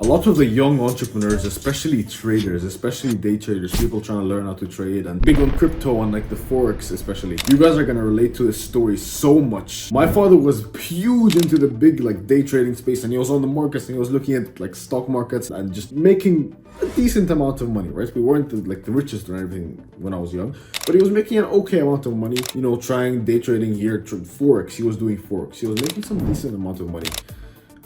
lot of the young entrepreneurs, especially traders, especially day traders, people trying to learn how to trade and big on crypto and like the forex especially, you guys are gonna relate to this story so much. My father was huge into the big like day trading space, and he was on the markets and he was looking at like stock markets and just making a decent amount of money, right? We weren't the richest or anything when I was young, but he was making an okay amount of money, you know, trying day trading here, forex. He was doing forex. He was making some decent amount of money.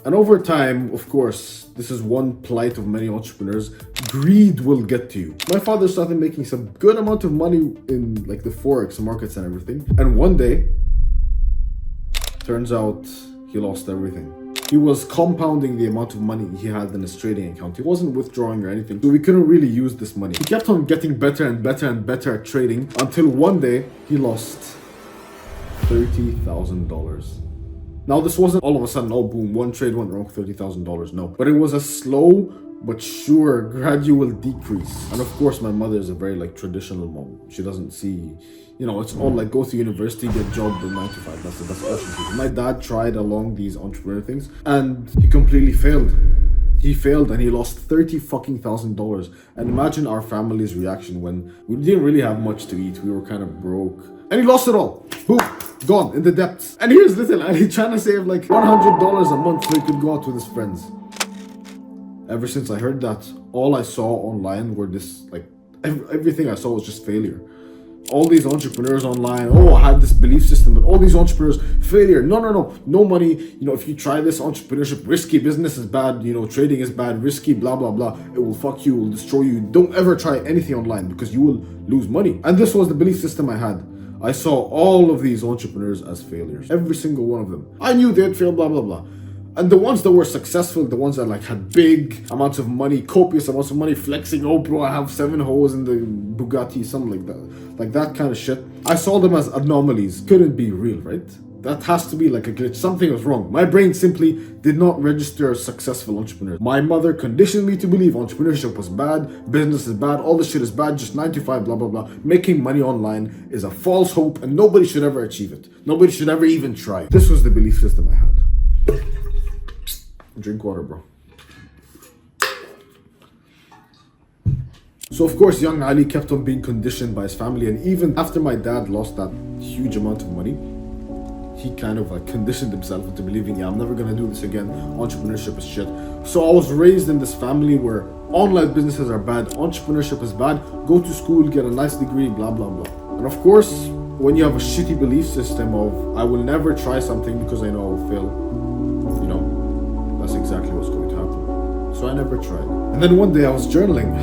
And over time, of course, this is one plight of many entrepreneurs, greed will get to you. My father started making some good amount of money in like the forex markets and everything. And one day, turns out he lost everything. He was compounding the amount of money he had in his trading account. He wasn't withdrawing or anything, so we couldn't really use this money. He kept on getting better and better and better at trading until one day he lost $30,000. Now this wasn't all of a sudden, oh boom, one trade went wrong, $30,000, no. But it was a slow but sure gradual decrease. And of course my mother is a very like traditional mom. She doesn't see, you know, it's all like go to university, get job, then 9 to 5. That's all she sees. My dad tried along these entrepreneur things and he completely failed. He failed and he lost $30,000. And imagine our family's reaction when we didn't really have much to eat. We were kind of broke. And he lost it all. Boom. Gone in the depths. And here's little and he's trying to save like $100 a month so he could go out with his friends. Ever since I heard that, all I saw online were this, like, everything I saw was just failure. All these entrepreneurs online, oh, I had this belief system, but all these entrepreneurs, failure. No money. You know, if you try this entrepreneurship, risky, business is bad, you know, trading is bad, risky, blah, blah, blah. It will fuck you, it will destroy you. Don't ever try anything online because you will lose money. And this was the belief system I had. I saw all of these entrepreneurs as failures. Every single one of them. I knew they'd fail, blah, blah, blah. And the ones that were successful, the ones that like had big amounts of money, copious amounts of money, flexing, oh bro, I have 7 hoes in the Bugatti, something like that. Like that kind of shit. I saw them as anomalies. Couldn't be real, right? That has to be like a glitch. Something was wrong. My brain simply did not register as successful entrepreneur. My mother conditioned me to believe entrepreneurship was bad, business is bad, all this shit is bad, just 9 to 5, blah, blah, blah. Making money online is a false hope and nobody should ever achieve it. Nobody should ever even try. This was the belief system I had. Drink water, bro. So of course, young Ali kept on being conditioned by his family, and even after my dad lost that huge amount of money, he kind of like conditioned himself into believing, yeah, I'm never gonna do this again. Entrepreneurship is shit. So I was raised in this family where online businesses are bad, entrepreneurship is bad, go to school, get a nice degree, blah, blah, blah. And of course, when you have a shitty belief system of, I will never try something because I know I'll fail, you know, that's exactly what's going to happen. So I never tried. And then one day I was journaling,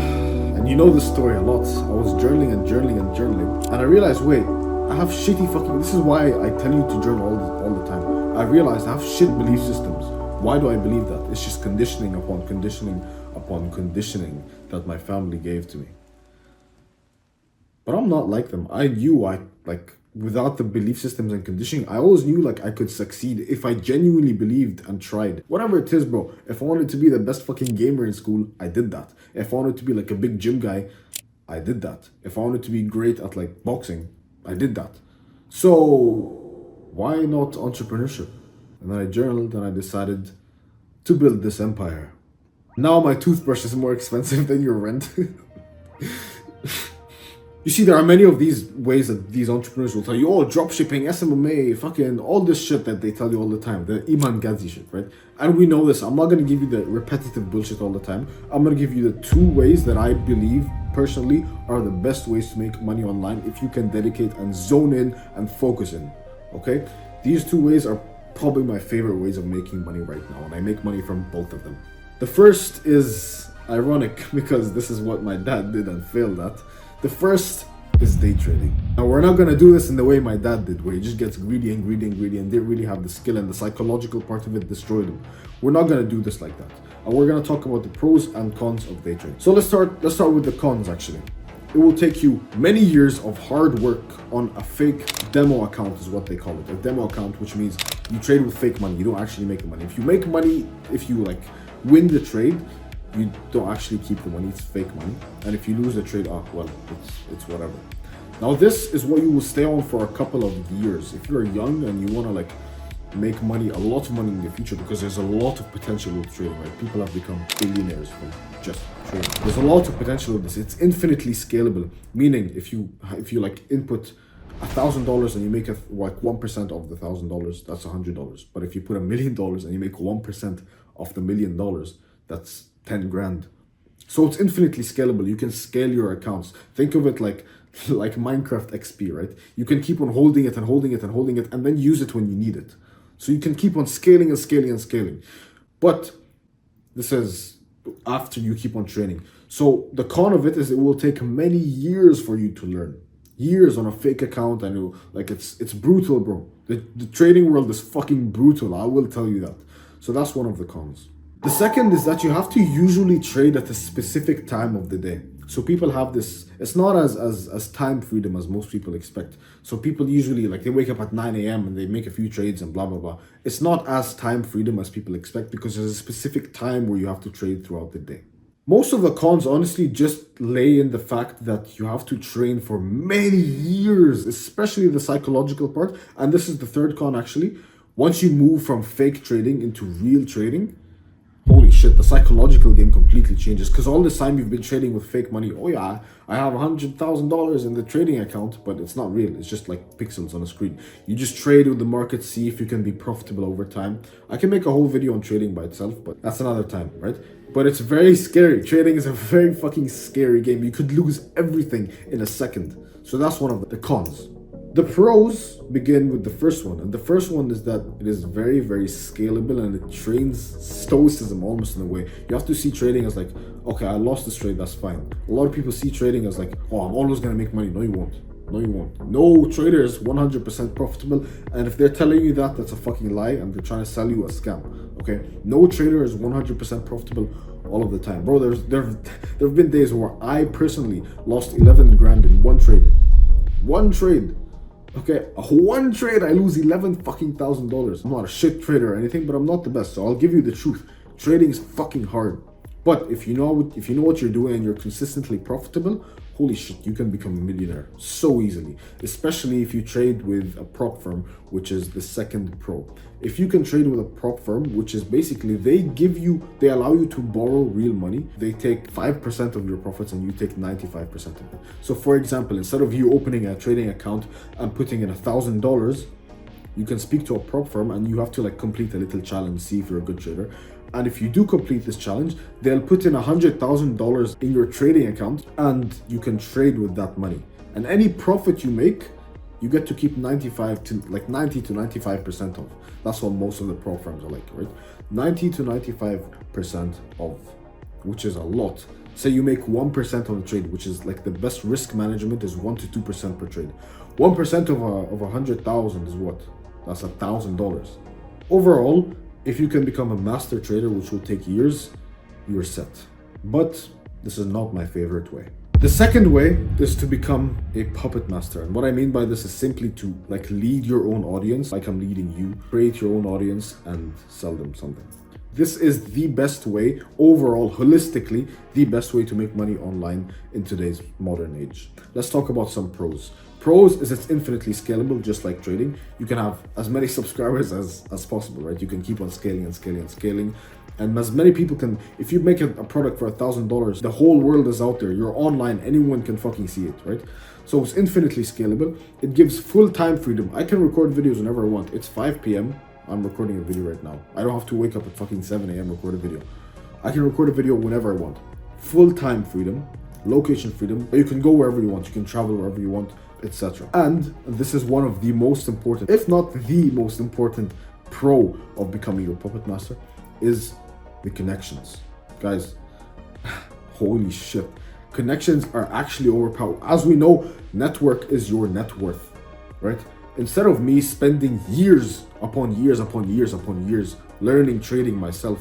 and you know this story a lot. I was journaling and I realized, wait, I have shitty fucking, this is why I tell you to journal all the time. I realized I have shit belief systems. Why do I believe that? It's just conditioning upon conditioning upon conditioning that my family gave to me. But I'm not like them. I knew without the belief systems and conditioning, I always knew like I could succeed if I genuinely believed and tried. Whatever it is, bro. If I wanted to be the best fucking gamer in school, I did that. If I wanted to be like a big gym guy, I did that. If I wanted to be great at like boxing, I did that. So why not entrepreneurship? And then I journaled and I decided to build this empire. Now my toothbrush is more expensive than your rent. You see, there are many of these ways that these entrepreneurs will tell you, oh, dropshipping, SMMA, fucking all this shit that they tell you all the time, the Iman Ghazi shit, right? And we know this. I'm not going to give you the repetitive bullshit all the time. I'm going to give you the 2 ways that I believe personally are the best ways to make money online if you can dedicate and zone in and focus in, okay? These 2 ways are probably my favorite ways of making money right now, and I make money from both of them. The first is ironic because this is what my dad did and failed at. The first is day trading. Now we're not gonna do this in the way my dad did, where he just gets greedy and didn't really have the skill, and the psychological part of it destroyed him. We're not gonna do this like that. And we're gonna talk about the pros and cons of day trading. So let's start with the cons actually. It will take you many years of hard work on a fake demo account is what they call it. A demo account, which means you trade with fake money. You don't actually make money. If you make money, if you like win the trade, you don't actually keep the money, it's fake money. And if you lose the trade, well, it's whatever. Now this is what you will stay on for a couple of years. If you're young and you want to like make money, a lot of money in the future, because there's a lot of potential with trading, right? People have become billionaires from just trading. There's a lot of potential with this. It's infinitely scalable, meaning if you like input $1,000 and you make like 1% of the $1,000, that's $100. But if you put $1 million and you make 1% of the $1 million, that's 10 grand. So it's infinitely scalable. You can scale your accounts. Think of it like Minecraft XP, right? You can keep on holding it and holding it and holding it, and then use it when you need it. So you can keep on scaling and scaling and scaling. But this is after you keep on training. So the con of it is it will take many years for you to learn. Years on a fake account. I know, like, it's brutal, bro. The trading world is fucking brutal. I will tell you that. So that's one of the cons. The second is that you have to usually trade at a specific time of the day. So people have this, it's not as time freedom as most people expect. So people usually, like, they wake up at 9 a.m. and they make a few trades and blah, blah, blah. It's not as time freedom as people expect, because there's a specific time where you have to trade throughout the day. Most of the cons honestly just lay in the fact that you have to train for many years, especially the psychological part. And this is the third con, actually. Once you move from fake trading into real trading, holy shit, the psychological game completely changes. Because all this time you've been trading with fake money. Oh yeah, I have $100,000 in the trading account, but it's not real. It's just like pixels on a screen. You just trade with the market, see if you can be profitable over time. I can make a whole video on trading by itself, but that's another time, right? But it's very scary. Trading is a very fucking scary game. You could lose everything in a second. So that's one of the cons. The pros begin with the first one, and the first one is that it is very, very scalable, and it trains stoicism almost in a way. You have to see trading as like, okay, I lost this trade, that's fine. A lot of people see trading as like, oh, I'm always gonna make money. No, you won't. No, you won't. No trader is 100% profitable, and if they're telling you that, that's a fucking lie, and they're trying to sell you a scam. Okay, no trader is 100% profitable all of the time, bro. There have been days where I personally lost 11 grand in one trade. One trade. Okay, one trade, I lose $11,000. I'm not a shit trader or anything, but I'm not the best. So I'll give you the truth. Trading is fucking hard. But if you know what you're doing and you're consistently profitable, holy shit, you can become a millionaire so easily. Especially if you trade with a prop firm, which is the second pro. If you can trade with a prop firm, which is basically they allow you to borrow real money. They take 5% of your profits and you take 95% of it. So for example, instead of you opening a trading account and putting in $1,000, you can speak to a prop firm and you have to like complete a little challenge, see if you're a good trader. And if you do complete this challenge, they'll put in $100,000 in your trading account and you can trade with that money. And any profit you make, you get to keep 90 to 95% of. That's what most of the pro firms are like, right? 90 to 95% of, which is a lot. Say you make 1% on a trade, which is like the best risk management is 1 to 2% per trade. 1% of 100,000 is what? That's $1,000. Overall, if you can become a master trader, which will take years, you're set. But this is not my favorite way. The second way is to become a puppet master. And what I mean by this is simply to like lead your own audience, like I'm leading you, create your own audience and sell them something. This is the best way, overall, holistically, the best way to make money online in today's modern age. Let's talk about some pros. Pros is it's infinitely scalable, just like trading. You can have as many subscribers as possible, right? You can keep on scaling and scaling and scaling. And as many people can, if you make a product for $1,000, the whole world is out there. You're online, anyone can fucking see it, right? So it's infinitely scalable. It gives full time freedom. I can record videos whenever I want. It's 5 p.m. I'm recording a video right now. I don't have to wake up at fucking 7 a.m. record a video. I can record a video whenever I want. Full time freedom, location freedom. You can go wherever you want. You can travel wherever you want, etc. And this is one of the most important, if not the most important pro of becoming your puppet master, is the connections. Guys, holy shit. Connections are actually overpowered. As we know, network is your net worth, right? Instead of me spending years upon years upon years upon years learning trading myself,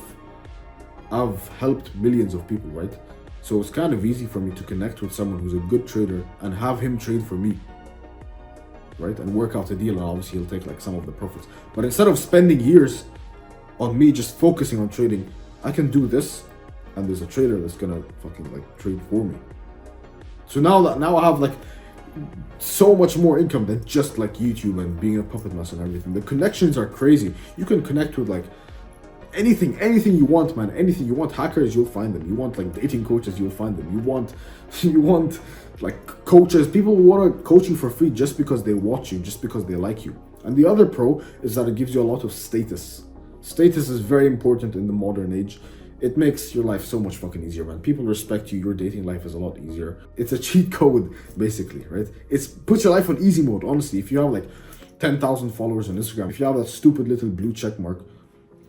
I've helped millions of people, right? So it's kind of easy for me to connect with someone who's a good trader and have him trade for me, right? And work out a deal, and obviously he'll take like some of the profits. But instead of spending years on me just focusing on trading, I can do this, and there's a trader that's gonna fucking like trade for me. So now I have like, so much more income than just like YouTube and being a puppet master and everything. The connections are crazy. You can connect with like anything you want, man. Anything you want. Hackers, you'll find them. You want like dating coaches, you'll find them. You want like coaches. People want to coach you for free just because they watch you, just because they like you. And the other pro is that it gives you a lot of status. Status is very important in the modern age. It makes your life so much fucking easier, man. People respect you. Your dating life is a lot easier. It's a cheat code, basically, right? It's puts your life on easy mode, honestly. If you have like 10,000 followers on Instagram, if you have that stupid little blue check mark,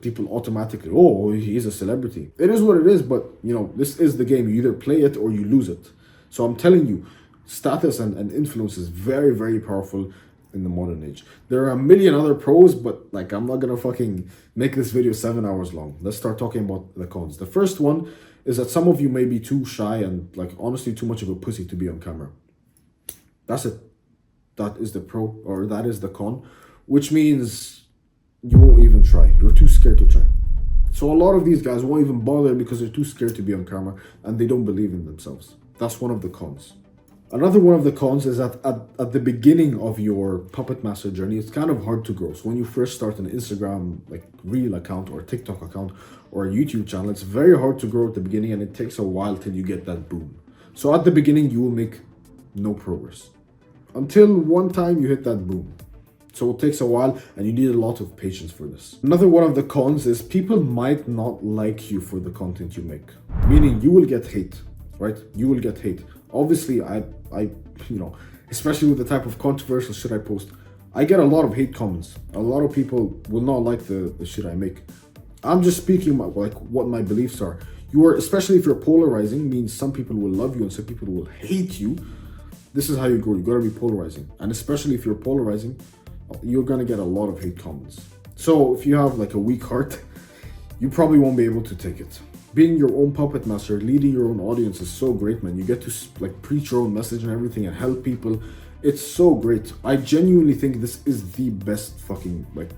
people automatically, oh, he's a celebrity. It is what it is, but you know, this is the game. You either play it or you lose it. So I'm telling you, status and influence is very, very powerful in the modern age. There are a million other pros, but like I'm not gonna fucking make this video 7 hours long. Let's start talking about the cons. The first one is that some of you may be too shy and like honestly too much of a pussy to be on camera. That's it. That is the pro, or that is the con, which means you won't even try. You're too scared to try. So a lot of these guys won't even bother because they're too scared to be on camera and they don't believe in themselves. That's one of the cons. Another one of the cons is that at the beginning of your puppet master journey, it's kind of hard to grow. So when you first start an Instagram like reel account or TikTok account or a YouTube channel, it's very hard to grow at the beginning and it takes a while till you get that boom. So at the beginning, you will make no progress until one time you hit that boom. So it takes a while and you need a lot of patience for this. Another one of the cons is people might not like you for the content you make. Meaning you will get hate, right? You will get hate. Obviously, I you know, especially with the type of controversial shit I post, I get a lot of hate comments. A lot of people will not like the shit I make. I'm just speaking about like what my beliefs are. Especially if you're polarizing, means some people will love you and some people will hate you. This is how you grow. You gotta be polarizing. And especially if you're polarizing, you're gonna get a lot of hate comments. So if you have like a weak heart, you probably won't be able to take it. Being your own puppet master, leading your own audience is so great, man. You get to like preach your own message and everything and help people. It's so great. I genuinely think this is the best fucking like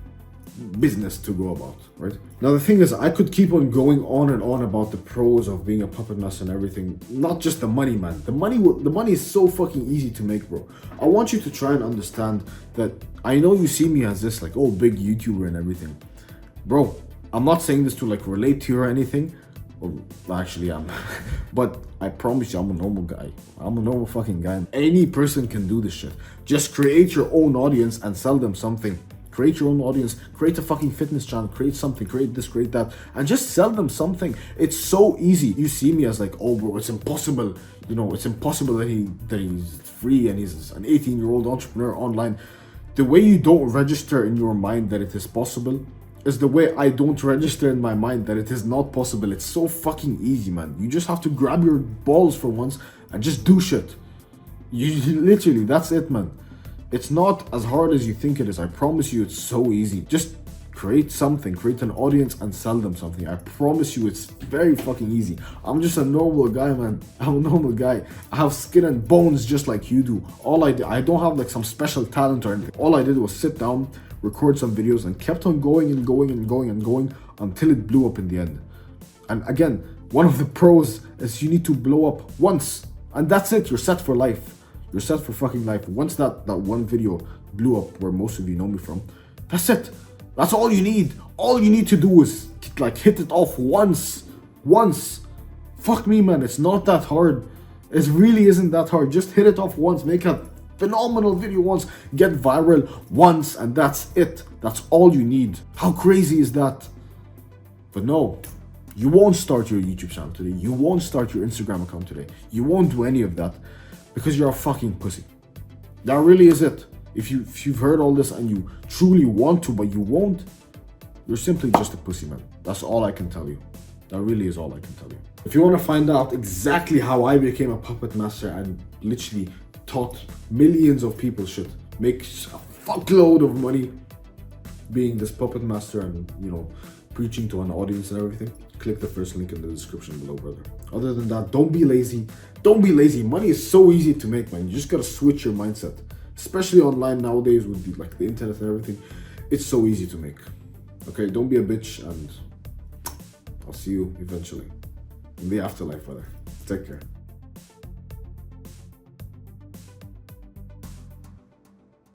business to go about, right? Now the thing is, I could keep on going on and on about the pros of being a puppet master and everything. Not just the money, man. The money is so fucking easy to make, bro. I want you to try and understand that I know you see me as this like, oh, big YouTuber and everything. Bro, I'm not saying this to like relate to you or anything. Well, actually, I'm. But I promise you, I'm a normal guy. I'm a normal fucking guy. Any person can do this shit. Just create your own audience and sell them something. Create your own audience. Create a fucking fitness channel. Create something. Create this, create that. And just sell them something. It's so easy. You see me as like, oh, bro, it's impossible. You know, it's impossible that he's free and he's an 18-year-old entrepreneur online. The way you don't register in your mind that it is possible is the way I don't register in my mind that it is not possible. It's so fucking easy, man. You just have to grab your balls for once and just do shit. You literally, that's it, man. It's not as hard as you think it is. I promise you, it's so easy. Just create something, create an audience and sell them something. I promise you, it's very fucking easy. I'm just a normal guy, man. I'm a normal guy. I have skin and bones just like you do. I don't have like some special talent or anything. All I did was sit down, record some videos and kept on going and going and going and going until it blew up in the end. And again, one of the pros is you need to blow up once and that's it. You're set for life. You're set for fucking life. Once that one video blew up where most of you know me from, that's it. That's all you need. All you need to do is like hit it off once. Fuck me, man. It's not that hard. It really isn't that hard. Just hit it off once. Make a phenomenal video once, get viral once, and that's it. That's all you need. How crazy is that? But no, you won't start your YouTube channel today. You won't start your Instagram account today. You won't do any of that because you're a fucking pussy. That really is it. If you've heard all this and you truly want to, but you won't, you're simply just a pussy, man. That's all I can tell you. That really is all I can tell you. If you want to find out exactly how I became a puppet master and literally taught millions of people shit, make a fuckload of money being this puppet master and, you know, preaching to an audience and everything, click the first link in the description below, brother. Other than that, don't be lazy. Don't be lazy. Money is so easy to make, man. You just gotta switch your mindset. Especially online nowadays with the internet and everything. It's so easy to make. Okay, don't be a bitch and I'll see you eventually in the afterlife, brother. Take care.